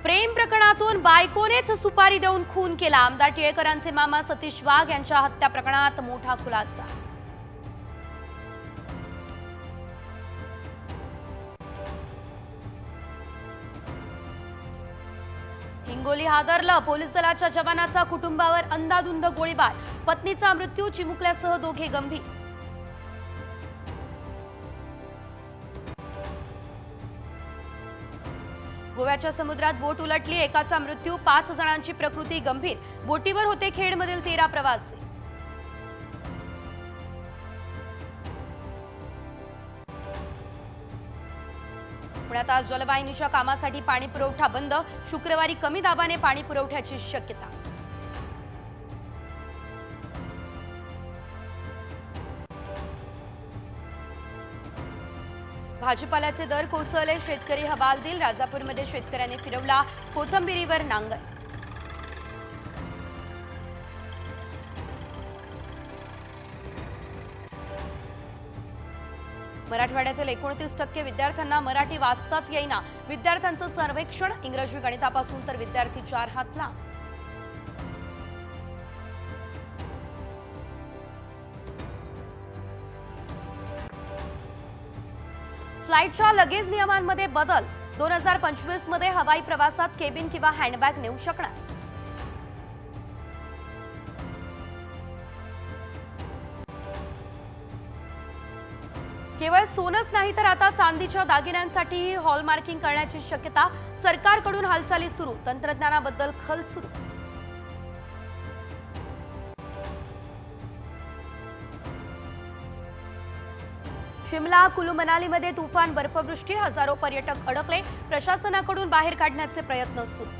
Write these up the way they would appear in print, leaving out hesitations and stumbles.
प्रेम प्रकरणातून बायकोनेच सुपारी देऊन खून केला। आमदार टिळेकरांचे मामा सतीश वाघ यांच्या हत्या प्रकरणात मोठा खुलासा। हिंगोली हादरलं, पोलीस दलाच्या जवानाचा कुटुंबावर अंधाधुंद गोळीबार, पत्नीचा मृत्यू, चिमुकल्यासह दोघे गंभीर। गोव्याच्या समुद्रात बोट उलटली, एकाचा मृत्यू, 5 जणांची प्रकृती गंभीर। बोटीवर होते खेडमधील 13 प्रवासी। पुण्यात आज जलवाहिनीच्या कामासाठी पाणी पुरवठा बंद, शुक्रवारी कमी दाबाने पाणी पुरवठ्याची शक्यता। भाजीपाल्याचे दर कोसळले, शेतकरी हवालदिल। राजापूरमध्ये शेतकऱ्यांनी फिरवला कोथिंबिरीवर नांगर। मराठवाड्यातील 29% विद्यार्थ्यांना मराठी वाचताच येईना, विद्यार्थ्यांचं सर्वेक्षण। इंग्रजी गणितापासून तर विद्यार्थी 4 हात लांब। फ्लाईटच्या लगेज नियमांमध्ये बदल, 2025 मध्ये हवाई प्रवासात केबिन किंवा हँडबॅग नेऊ शकणार। केवळ सोनच नाही तर आता चांदीच्या दागिन्यांसाठीही हॉलमार्किंग करण्याची शक्यता, सरकारकडून हालचाली सुरू, तंत्रज्ञानाबद्दल खल सुरू। शिमला, कुलू मनालीमध्ये तुफान बर्फवृष्टी, हजारो पर्यटक अडकले, प्रशासनाकडून बाहेर काढण्याचे प्रयत्न सुरू।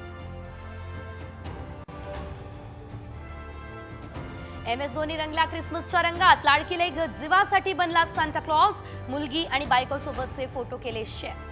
MS धोनी रंगला क्रिसमसच्या रंगात, लाडकी लेक जीवासाठी बनला सांता क्लॉज, मुलगी आणि बायकोसोबतचे फोटो केले शेअर।